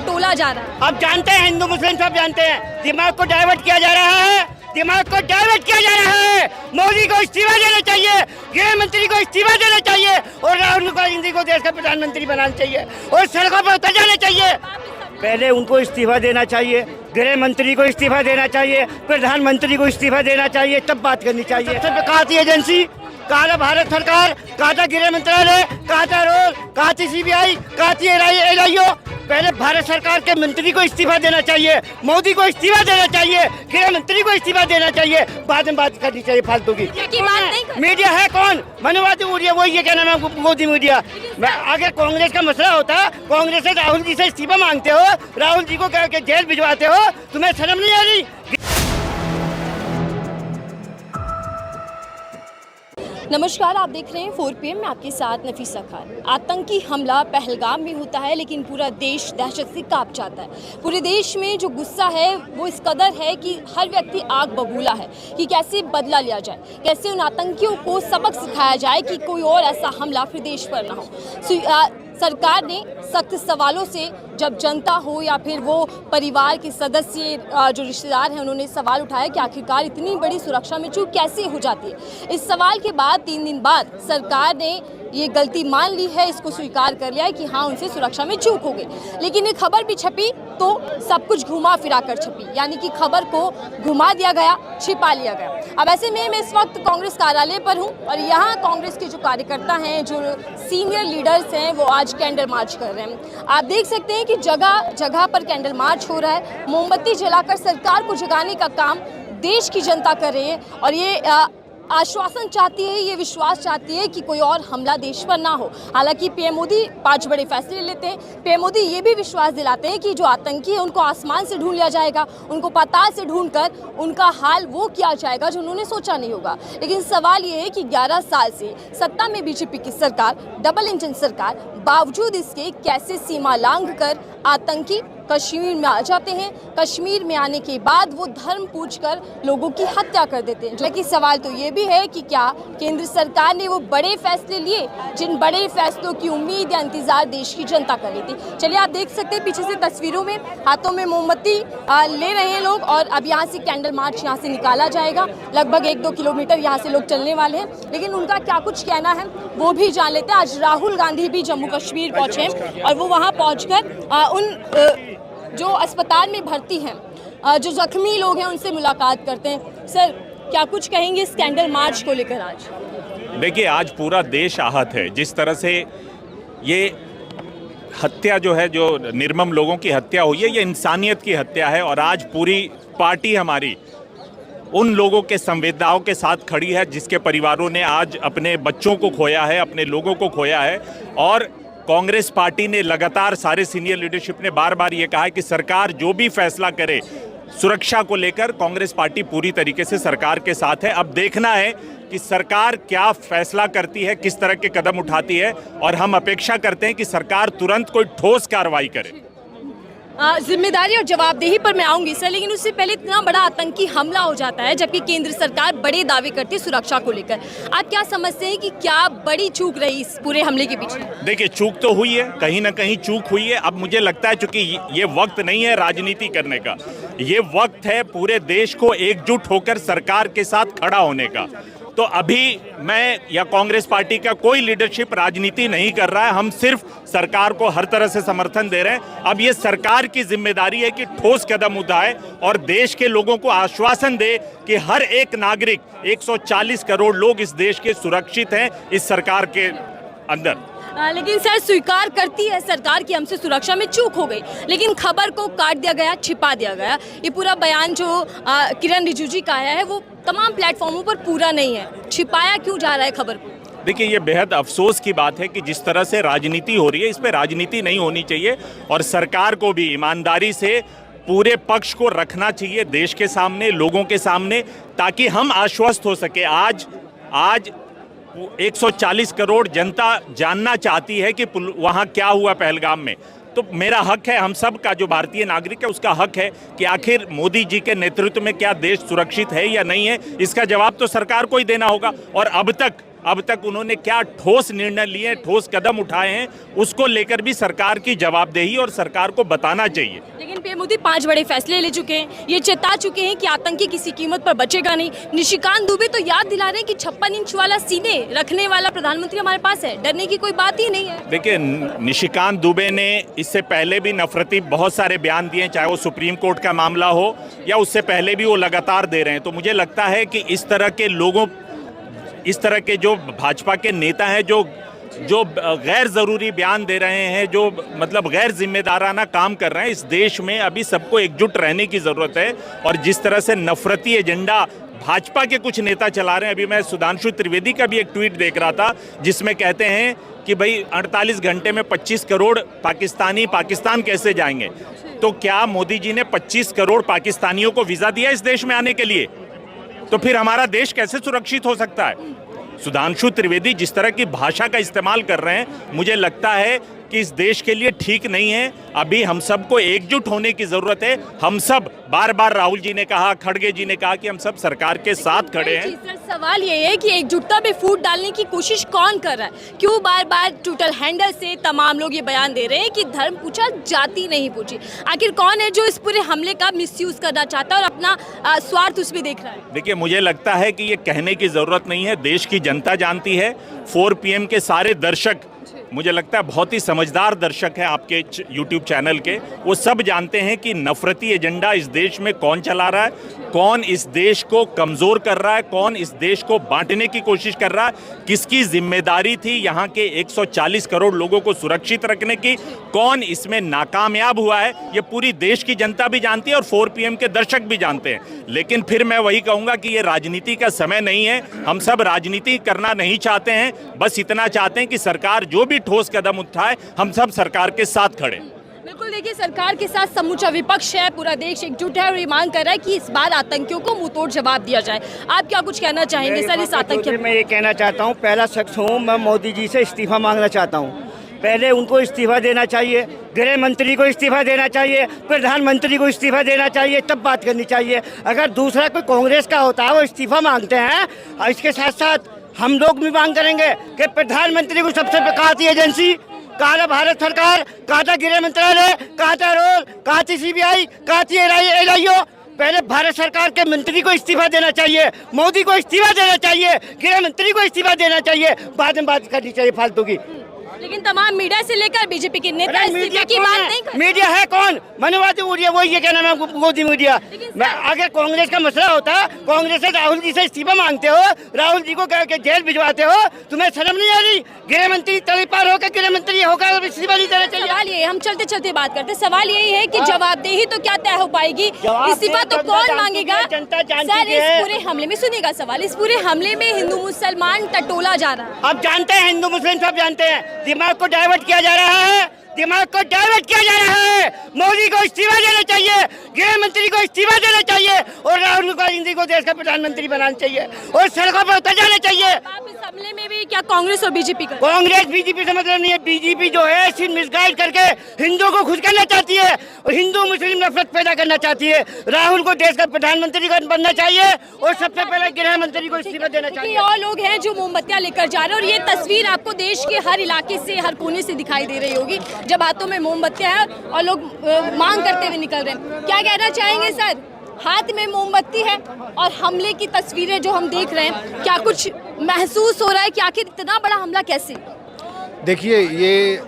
टटोला जा रहा है। अब जानते हैं, हिंदू मुस्लिम सब जानते हैं, दिमाग को डाइवर्ट किया जा रहा है, दिमाग को डाइवर्ट किया जा रहा है। मोदी को इस्तीफा देना चाहिए, गृह मंत्री को इस्तीफा देना चाहिए और राहुल गांधी को देश का प्रधानमंत्री बनाना चाहिए और सड़कों पर उतर जाना चाहिए। पहले उनको इस्तीफा देना चाहिए, गृह मंत्री को इस्तीफा देना चाहिए, प्रधानमंत्री को इस्तीफा देना चाहिए, तब बात करनी चाहिए। सबसे कहा थी एजेंसी, कहा था भारत सरकार, कहा था गृह मंत्रालय, कहा था रोल, कहा थी CBI, कहा थी LIO। पहले भारत सरकार के मंत्री को इस्तीफा देना चाहिए, मोदी को इस्तीफा देना चाहिए, गृह मंत्री को इस्तीफा देना चाहिए, बाद में बात करनी चाहिए फालतू की। मीडिया है कौन? मनोवादी मीडिया, वो ये क्या नाम है, मोदी मीडिया। अगर कांग्रेस का मसला होता, कांग्रेस से राहुल जी से इस्तीफा मांगते हो, राहुल जी को जेल भिजवाते हो, तुम्हें शर्म नहीं आ रही? नमस्कार, आप देख रहे हैं 4 PM में आपके साथ नफीसा खान। आतंकी हमला पहलगाम में होता है लेकिन पूरा देश दहशत से कांप जाता है। पूरे देश में जो गुस्सा है वो इस कदर है कि हर व्यक्ति आग बबूला है कि कैसे बदला लिया जाए, कैसे उन आतंकियों को सबक सिखाया जाए कि कोई और ऐसा हमला फिर देश पर ना हो। सरकार ने सख्त सवालों से, जब जनता हो या फिर वो परिवार के सदस्य जो रिश्तेदार हैं, उन्होंने सवाल उठाया कि आखिरकार इतनी बड़ी सुरक्षा में चूक कैसे हो जाती है। इस सवाल के बाद 3 दिन बाद सरकार ने ये गलती मान ली है, इसको स्वीकार कर लिया है कि हाँ, उनसे सुरक्षा में चूक हो गई। लेकिन ये खबर भी छपी तो सब कुछ घुमा फिरा कर छपी, यानी कि खबर को घुमा दिया गया, छिपा लिया गया। अब ऐसे में मैं इस वक्त कांग्रेस कार्यालय पर हूँ और यहाँ कांग्रेस के जो कार्यकर्ता हैं, जो सीनियर लीडर्स हैं, वो आज कैंडल मार्च कर रहे हैं। आप देख सकते हैं कि जगह जगह पर कैंडल मार्च हो रहा है। मोमबत्ती जलाकर सरकार को जगाने का काम देश की जनता कर रही है और ये आश्वासन चाहती है, ये विश्वास चाहती है कि कोई और हमला देश पर ना हो। हालांकि PM मोदी 5 बड़े फैसले लेते हैं। PM मोदी ये भी विश्वास दिलाते हैं कि जो आतंकी है उनको आसमान से ढूंढ लिया जाएगा, उनको पाताल से ढूंढकर उनका हाल वो किया जाएगा जो उन्होंने सोचा नहीं होगा। लेकिन सवाल ये है कि 11 साल से सत्ता में BJP की सरकार, डबल इंजन सरकार, बावजूद इसके कैसे सीमा लांघ कर आतंकी कश्मीर में आ जाते हैं। कश्मीर में आने के बाद वो धर्म पूछकर लोगों की हत्या कर देते हैं। जबकि सवाल तो ये भी है कि क्या केंद्र सरकार ने वो बड़े फैसले लिए जिन बड़े फैसलों की उम्मीद या इंतजार देश की जनता कर रही थी। चलिए, आप देख सकते हैं पीछे से तस्वीरों में हाथों में मोमबत्ती ले रहे हैं लोग और अब यहाँ से कैंडल मार्च यहाँ से निकाला जाएगा। लगभग 1-2 किलोमीटर यहाँ से लोग चलने वाले हैं, लेकिन उनका क्या कुछ कहना है वो भी जान लेते हैं। आज राहुल गांधी भी जम्मू कश्मीर पहुँचे हैं और वो वहाँ पहुँचकर उन जो अस्पताल में भर्ती हैं, जो जख्मी लोग हैं, उनसे मुलाकात करते हैं। सर, क्या कुछ कहेंगे इस कैंडल मार्च को लेकर? आज देखिए, आज पूरा देश आहत है। जिस तरह से ये हत्या जो है, जो निर्मम लोगों की हत्या हुई है, ये इंसानियत की हत्या है और आज पूरी पार्टी हमारी उन लोगों के संवेदनाओं के साथ खड़ी है जिसके परिवारों ने आज अपने बच्चों को खोया है, अपने लोगों को खोया है। और कांग्रेस पार्टी ने लगातार, सारे सीनियर लीडरशिप ने बार बार ये कहा है कि सरकार जो भी फैसला करे सुरक्षा को लेकर, कांग्रेस पार्टी पूरी तरीके से सरकार के साथ है। अब देखना है कि सरकार क्या फैसला करती है, किस तरह के कदम उठाती है और हम अपेक्षा करते हैं कि सरकार तुरंत कोई ठोस कार्रवाई करे। जिम्मेदारी और जवाबदेही पर मैं आऊंगी सर, लेकिन उससे पहले इतना बड़ा आतंकी हमला हो जाता है जबकि केंद्र सरकार बड़े दावे करती है सुरक्षा को लेकर। आप क्या समझते हैं कि क्या बड़ी चूक रही इस पूरे हमले के पीछे? देखिए, चूक तो हुई है, कहीं ना कहीं चूक हुई है। अब मुझे लगता है चूंकि ये वक्त नहीं है राजनीति करने का, ये वक्त है पूरे देश को एकजुट होकर सरकार के साथ खड़ा होने का। तो अभी मैं या कांग्रेस पार्टी का कोई लीडरशिप राजनीति नहीं कर रहा है, हम सिर्फ सरकार को हर तरह से समर्थन दे रहे हैं। अब ये सरकार की जिम्मेदारी है कि ठोस कदम उठाए और देश के लोगों को आश्वासन दे कि हर एक नागरिक, 140 करोड़ लोग इस देश के सुरक्षित हैं इस सरकार के अंदर। लेकिन सर, स्वीकार करती है सरकार कि हमसे सुरक्षा में चूक हो गई, लेकिन खबर को काट दिया गया, छिपा दिया गया। ये पूरा बयान जो किरण रिजिजू का आया है वो तमाम प्लेटफॉर्मों पर पूरा नहीं है। छिपाया क्यों जा रहा है खबर को? देखिए, ये बेहद अफसोस की बात है कि जिस तरह से राजनीति हो रही है, इस पर राजनीति नहीं होनी चाहिए और सरकार को भी ईमानदारी से पूरे पक्ष को रखना चाहिए देश के सामने, लोगों के सामने, ताकि हम आश्वस्त हो सके। आज 140 करोड़ जनता जानना चाहती है कि वहाँ क्या हुआ पहलगाम में। तो मेरा हक है, हम सब का जो भारतीय नागरिक है उसका हक है कि आखिर मोदी जी के नेतृत्व में क्या देश सुरक्षित है या नहीं है, इसका जवाब तो सरकार को ही देना होगा। और अब तक अब तक उन्होंने क्या ठोस निर्णय लिए, ठोस कदम उठाए हैं, उसको लेकर भी सरकार की जवाबदेही और सरकार को बताना चाहिए। लेकिन पीएम मोदी 5 बड़े फैसले ले चुके हैं, ये चेता चुके हैं कि आतंकी किसी कीमत पर बचेगा नहीं। निशिकांत दुबे तो याद दिला रहे हैं कि 56 इंच वाला सीने रखने वाला प्रधानमंत्री हमारे पास है, डरने की कोई बात ही नहीं है। देखिए, निशिकांत दुबे ने इससे पहले भी नफरती बहुत सारे बयान दिए, चाहे वो सुप्रीम कोर्ट का मामला हो या उससे पहले भी वो लगातार दे रहे हैं। तो मुझे लगता है कि इस तरह के लोगों, इस तरह के जो भाजपा के नेता हैं जो गैर ज़रूरी बयान दे रहे हैं, जो मतलब गैर जिम्मेदाराना काम कर रहे हैं, इस देश में अभी सबको एकजुट रहने की ज़रूरत है। और जिस तरह से नफरती एजेंडा भाजपा के कुछ नेता चला रहे हैं, अभी मैं सुधांशु त्रिवेदी का भी एक ट्वीट देख रहा था जिसमें कहते हैं कि भाई 48 घंटे में 25 करोड़ पाकिस्तानी पाकिस्तान कैसे जाएंगे। तो क्या मोदी जी ने 25 करोड़ पाकिस्तानियों को वीज़ा दिया इस देश में आने के लिए? तो फिर हमारा देश कैसे सुरक्षित हो सकता है? सुधांशु त्रिवेदी जिस तरह की भाषा का इस्तेमाल कर रहे हैं, मुझे लगता है कि इस देश के लिए ठीक नहीं है। अभी हम सबको एकजुट होने की जरूरत है। हम सब, बार बार राहुल जी ने कहा, खड़गे जी ने कहा कि हम सब सरकार के साथ खड़े हैं। सर, सवाल ये है कि एकजुटता में फूट डालने की कोशिश कौन कर रहा है? क्यों बार बार ट्विटर हैंडल से तमाम लोग ये बयान दे रहे हैं कि धर्म पूछा, जाति नहीं पूछी? आखिर कौन है जो इस पूरे हमले का मिसयूज करना चाहता है और अपना स्वार्थ उसमें देख रहा है? देखिए, मुझे लगता है कि ये कहने की जरूरत नहीं है, देश की जनता जानती है। 4 PM के सारे दर्शक, मुझे लगता है बहुत ही समझदार दर्शक हैं आपके YouTube चैनल के, वो सब जानते हैं कि नफरती एजेंडा इस देश में कौन चला रहा है, कौन इस देश को कमज़ोर कर रहा है, कौन इस देश को बांटने की कोशिश कर रहा है, किसकी जिम्मेदारी थी यहाँ के 140 करोड़ लोगों को सुरक्षित रखने की, कौन इसमें नाकामयाब हुआ है, ये पूरी देश की जनता भी जानती है और 4 PM के दर्शक भी जानते हैं। लेकिन फिर मैं वही कहूँगा कि ये राजनीति का समय नहीं है। हम सब राजनीति करना नहीं चाहते हैं, बस इतना चाहते हैं कि सरकार जो भी ठोस कदम उठाए, हम सब सरकार के साथ खड़े। बिल्कुल, देखिए, सरकार के साथ समूचा विपक्ष है, पूरा देश एकजुट है और ये मांग कर रहा है कि इस बार आतंकियों को मुंहतोड़ जवाब दिया जाए। आप क्या कुछ कहना चाहेंगे सर इस आतंकी? मैं ये कहना चाहता हूँ, पहला शख्स हूँ मैं, मोदी जी से इस्तीफा मांगना चाहता हूँ। पहले उनको इस्तीफा देना चाहिए, गृह मंत्री को इस्तीफा देना चाहिए, प्रधानमंत्री को इस्तीफा देना चाहिए, तब बात करनी चाहिए। अगर दूसरा कोई कांग्रेस का होता है वो इस्तीफा मांगते हैं, और इसके साथ साथ हम लोग भी मांग करेंगे कि प्रधानमंत्री को सबसे कहा थी एजेंसी, कहा था भारत सरकार, कहा था गृह मंत्रालय, कहा था रोल, कहा थी CBI, कहा थी LIO। पहले भारत सरकार के मंत्री को इस्तीफा देना चाहिए, मोदी को इस्तीफा देना चाहिए, गृह मंत्री को इस्तीफा देना चाहिए, बाद में बात करनी चाहिए फालतू की। लेकिन तमाम मीडिया से लेकर बीजेपी के नेता इस्तीफे की बात नहीं करते। मीडिया है कौन? मनोवादी मीडिया, वही ये कहना है मोदी मीडिया। मैं अगर कांग्रेस का मसला होता, कांग्रेस से राहुल जी से इस्तीफा मांगते हो, राहुल जी को जेल भिजवाते हो, तुम्हें शर्म नहीं आ रही? गृह मंत्री तड़ीपार होकर गृह मंत्री होकर इस्तीफा नहीं देना चाहिए। सवाल ये, हम चलते चलते बात करते, सवाल यही है कि जवाबदेही तो क्या तय हो पाएगी? इस्तीफा तो कौन मांगेगा? सर, इस पूरे हमले में, सुनिएगा सवाल, इस पूरे हमले में हिंदू मुसलमान टटोला जा रहा है। अब जानते हैं, हिंदू मुस्लिम सब जानते हैं, दिमाग को डाइवर्ट किया जा रहा है, दिमाग को डाइवर्ट किया जा रहा है। मोदी को इस्तीफा देना चाहिए, गृह मंत्री को इस्तीफा देना चाहिए और राहुल गांधी को देश का प्रधानमंत्री बनाना चाहिए और सड़कों पर उतर जाना चाहिए। आप इस हमले में भी क्या कांग्रेस और बीजेपी का? कांग्रेस बीजेपी से मतलब नहीं है। बीजेपी जो है सिर्फ मिसगाइड करके हिंदुओं को खुश करना चाहती है और हिंदू मुस्लिम नफरत पैदा करना चाहती है। राहुल को देश का प्रधानमंत्री बनना चाहिए और सबसे पहले गृह मंत्री को इस्तीफा देना चाहिए। और लोग हैं जो मोमबत्तियां लेकर जा रहे हैं और ये तस्वीर आपको देश के हर इलाके से, हर कोने से दिखाई दे रही होगी, जब हाथों में मोमबत्तियां हैं और लोग मांग करते हुए निकल रहे हैं। क्या कहना चाहेंगे सर? हाथ में मोमबत्ती है और हमले की तस्वीरें जो हम देख रहे हैं, क्या कुछ महसूस हो रहा है कि आखिर इतना बड़ा हमला कैसे? देखिए, ये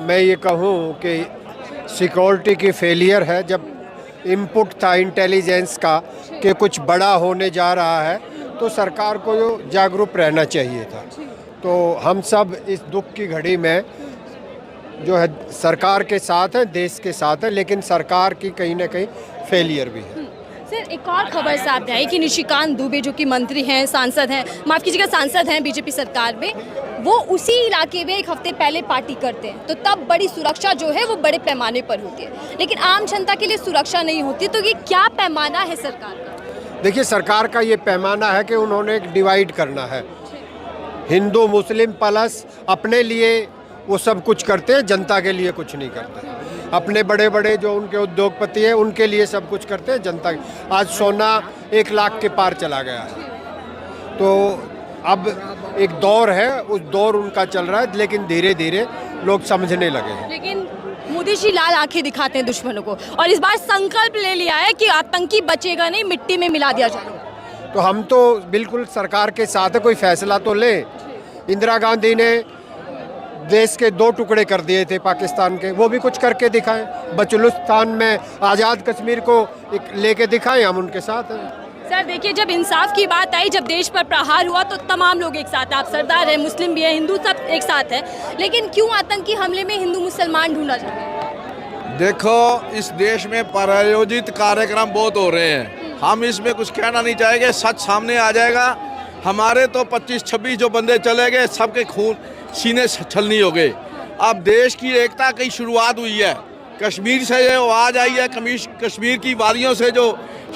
मैं ये कहूँ कि सिक्योरिटी की फेलियर है। जब इनपुट था इंटेलिजेंस का कि कुछ बड़ा होने जा रहा है, तो सरकार को जागरूक रहना चाहिए था। तो हम सब इस दुख की घड़ी में जो है सरकार के साथ है, देश के साथ है, लेकिन सरकार की कहीं ना कहीं फेलियर भी है। सर, एक और खबर सामने आई कि निशिकांत दुबे जो कि मंत्री हैं, सांसद हैं, माफ़ कीजिएगा सांसद हैं बीजेपी सरकार में, वो उसी इलाके में एक हफ्ते पहले पार्टी करते हैं, तो तब बड़ी सुरक्षा जो है वो बड़े पैमाने पर होती है, लेकिन आम जनता के लिए सुरक्षा नहीं होती। तो ये क्या पैमाना है सरकार का? देखिए, सरकार का ये पैमाना है कि उन्होंने एक डिवाइड करना है, हिंदू मुस्लिम प्लस अपने लिए वो सब कुछ करते हैं, जनता के लिए कुछ नहीं करते। अपने बड़े बड़े जो उनके उद्योगपति हैं उनके लिए सब कुछ करते हैं, जनता। आज सोना 1 लाख के पार चला गया है, तो अब एक दौर है, उस दौर उनका चल रहा है, लेकिन धीरे धीरे लोग समझने लगे हैं। लेकिन मोदी जी लाल आंखें दिखाते हैं दुश्मनों को, और इस बार संकल्प ले लिया है कि आतंकी बचेगा नहीं, मिट्टी में मिला दिया जाएगा। तो हम तो बिल्कुल सरकार के साथ है, कोई फैसला तो ले। इंदिरा गांधी ने देश के 2 टुकड़े कर दिए थे पाकिस्तान के, वो भी कुछ करके दिखाएं। बलूचिस्तान में आज़ाद कश्मीर को लेके दिखाएं, हम उनके साथ हैं। सर देखिए, जब इंसाफ की बात आई, जब देश पर प्रहार हुआ तो तमाम लोग एक साथ, आप सरदार हैं, मुस्लिम भी हैं, हिंदू सब एक साथ हैं, लेकिन क्यों आतंकी हमले में हिंदू मुसलमान ढूंढा जाता है? देखो, इस देश में प्रायोजित कार्यक्रम बहुत हो रहे हैं, हम इसमें कुछ कहना नहीं चाहेंगे। सच सामने आ जाएगा। हमारे तो 25-26 जो बंदे चले गए, सबके खून सीने छलनी हो गए। अब देश की एकता की शुरुआत हुई है, कश्मीर से जो आवाज़ आई है, कश्मीर की वादियों से जो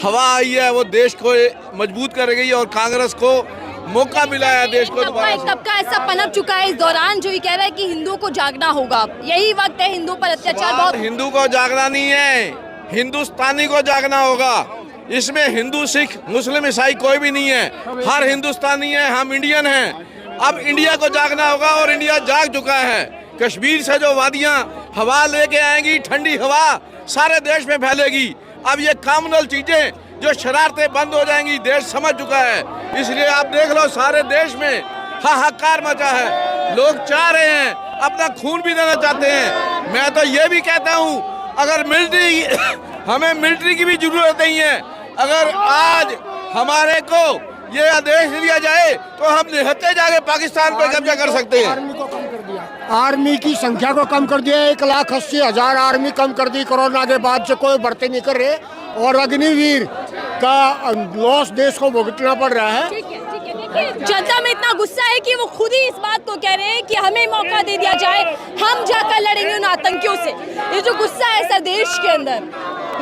हवा आई है, वो देश को मजबूत करेगी और कांग्रेस को मौका मिला है देश को दोबारा से। तबका ऐसा पनप चुका है इस दौरान जो ये कह रहा है कि हिंदुओं को जागना होगा, यही वक्त है, हिंदू पर अत्याचार बहुत। हिंदू को जागना नहीं है, हिंदुस्तानी को जागना होगा। इसमें हिंदू, सिख, मुस्लिम, ईसाई कोई भी नहीं है, हर हिंदुस्तानी है, हम इंडियन हैं। अब इंडिया को जागना होगा और इंडिया जाग चुका है। कश्मीर से जो वादियां हवा लेके आएंगी, ठंडी हवा सारे देश में फैलेगी। अब ये कॉमनल चीजें जो शरारतें बंद हो जाएंगी, देश समझ चुका है। इसलिए आप देख लो, सारे देश में हाहाकार मचा है, लोग चाह रहे हैं, अपना खून भी देना चाहते हैं। मैं तो ये भी कहता हूँ, अगर मिलिट्री हमें मिलिट्री की भी जरूरत नहीं है। अगर आज हमारे को ये आदेश दिया जाए तो हम निहत्थे जाके पाकिस्तान पर कब्जा कर सकते हैं। आर्मी को कम कर दिया, आर्मी की संख्या को कम कर दिया, 1,80,000 आर्मी कम कर दी। कोरोना के बाद से कोई भर्ती नहीं कर रहे, और अग्निवीर का लॉस देश को भुगतना पड़ रहा है। ठीक है, देखिए, जनता में इतना गुस्सा है कि वो खुद ही इस बात को कह रहे हैं कि हमें मौका दे दिया जाए, हम जाकर लड़ेंगे उन आतंकियों से। ये जो गुस्सा है सर देश के अंदर,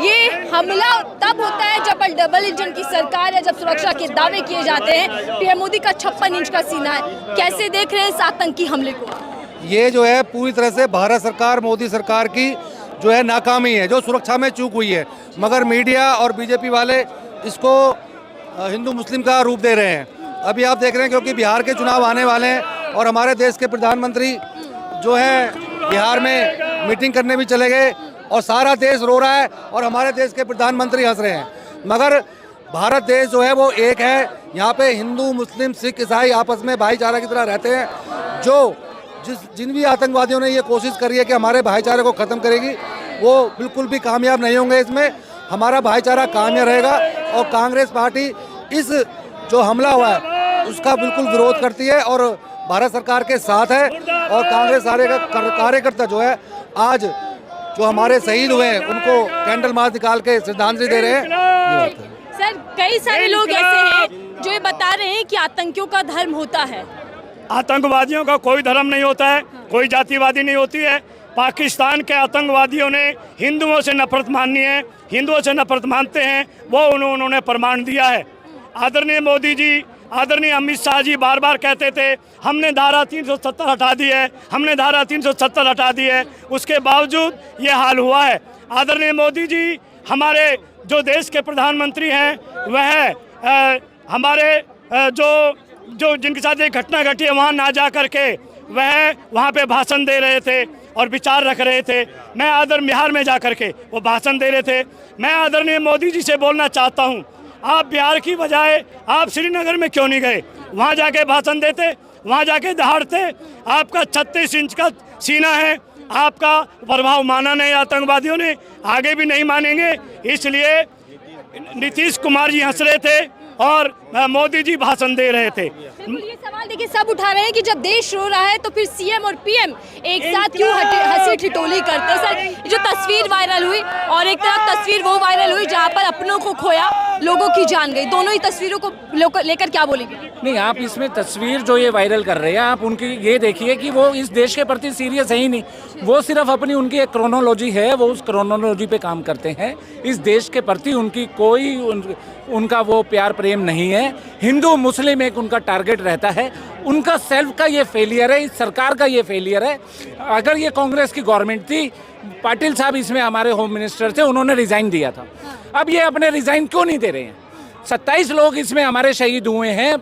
ये हमला तब होता है जब डबल इंजन की सरकार है, जब सुरक्षा के दावे किए जाते हैं। पीएम मोदी का 56 इंच का सीना है, कैसे देख रहे हैं इस आतंकी हमले को? ये जो है पूरी तरह से भारत सरकार, मोदी सरकार की जो है नाकामी है, जो सुरक्षा में चूक हुई है। मगर मीडिया और बीजेपी वाले इसको हिंदू मुस्लिम का रूप दे रहे हैं। अभी आप देख रहे हैं, क्योंकि बिहार के चुनाव आने वाले हैं और हमारे देश के प्रधानमंत्री जो है बिहार में मीटिंग करने भी चले गए, और सारा देश रो रहा है और हमारे देश के प्रधानमंत्री हंस रहे हैं। मगर भारत देश जो है वो एक है, यहाँ पे हिंदू, मुस्लिम, सिख, ईसाई आपस में भाईचारा की तरह रहते हैं। जो जिन भी आतंकवादियों ने ये कोशिश करी है कि हमारे भाईचारे को ख़त्म करेगी, वो बिल्कुल भी कामयाब नहीं होंगे। इसमें हमारा भाईचारा कामयाब रहेगा, और कांग्रेस पार्टी इस जो हमला हुआ है उसका बिल्कुल विरोध करती है और भारत सरकार के साथ है। और कांग्रेस कार्यकर्ता जो है आज जो हमारे शहीद हुए हैं उनको कैंडल मार्च निकाल के श्रद्धांजलि दे रहे हैं। सर कई सारे लोग ऐसे हैं जो ये बता रहे हैं कि आतंकियों का धर्म होता है। आतंकवादियों का कोई धर्म नहीं होता है, कोई जातिवादी नहीं होती है। पाकिस्तान के आतंकवादियों ने हिंदुओं से नफरत माननी है, हिंदुओं से नफरत मानते हैं, वो उन्होंने प्रमाण दिया है। आदरणीय मोदी जी, आदरणीय अमित शाह जी बार बार कहते थे हमने धारा 370 हटा दी है, हमने धारा 370 हटा दी है, उसके बावजूद ये हाल हुआ है। आदरणीय मोदी जी हमारे जो देश के प्रधानमंत्री हैं, वह हमारे जो जिनके साथ ये घटना घटी है वहाँ ना जा कर के वह वहाँ पे भाषण दे रहे थे और विचार रख रहे थे। मैं बिहार में जा कर के वो भाषण दे रहे थे। मैं आदरणीय मोदी जी से बोलना चाहता हूँ, आप बिहार की बजाय आप श्रीनगर में क्यों नहीं गए? वहाँ जाके भाषण देते, वहाँ जाके दहाड़ते। आपका 36 इंच का सीना है, आपका प्रभाव माना नहीं आतंकवादियों ने, आगे भी नहीं मानेंगे। इसलिए नीतीश कुमार जी हंस रहे थे और मोदी जी भाषण दे रहे थे। ये सवाल देखिए सब उठा रहे हैं कि जब देश रो रहा है तो फिर सीएम और पीएम एक साथ क्यों हंसी ठिठोली करते हैं? सर जो तस्वीर वायरल हुई और एक तरफ तस्वीर वो वायरल हुई जहां पर अपनों को खोया, लोगों की जान गई, दोनों ही तस्वीरों को लेकर क्या बोलेंगे? नहीं, आप इसमें तस्वीर जो ये वायरल कर रहे हैं, आप उनकी ये देखिए कि वो इस देश के प्रति सीरियस है ही नहीं। वो सिर्फ अपनी उनकी एक क्रोनोलॉजी है, वो उस क्रोनोलॉजी पे काम करते हैं। इस देश के प्रति उनकी कोई उनका वो प्यार प्रेम नहीं है। हिंदू मुस्लिम एक उनका टारगेट रहता है। उनका सेल्फ का ये फेलियर है, इस सरकार का ये फेलियर है। अगर ये कांग्रेस की गवर्नमेंट थी, पाटिल साहब इसमें हमारे होम मिनिस्टर थे, उन्होंने रिज़ाइन दिया था। अब ये अपने रिज़ाइन क्यों नहीं दे रहे हैं? 27 लोग इसमें हमारे शहीद हुए हैं,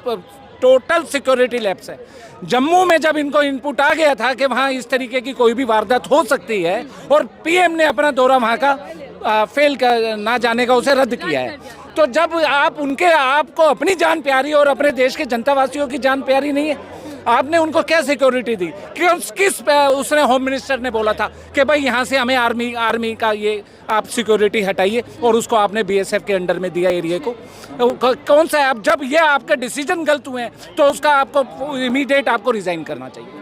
टोटल सिक्योरिटी लैप्स है। जम्मू में जब इनको इनपुट आ गया था कि वहाँ इस तरीके की कोई भी वारदात हो सकती है और पीएम ने अपना दौरा वहाँ का फेल कर ना जाने का उसे रद्द किया है, तो जब आपको अपनी जान प्यारी और अपने देश के जनतावासियों की जान प्यारी नहीं है, आपने उनको क्या सिक्योरिटी दी? उसने होम मिनिस्टर ने बोला था कि भाई यहाँ से हमें आर्मी का ये आप सिक्योरिटी हटाइए, और उसको आपने बीएसएफ के अंडर में दिया एरिया को। कौन सा है? अब जब ये आपके डिसीजन गलत हुए हैं तो उसका आपको इमीडिएट आपको रिजाइन करना चाहिए।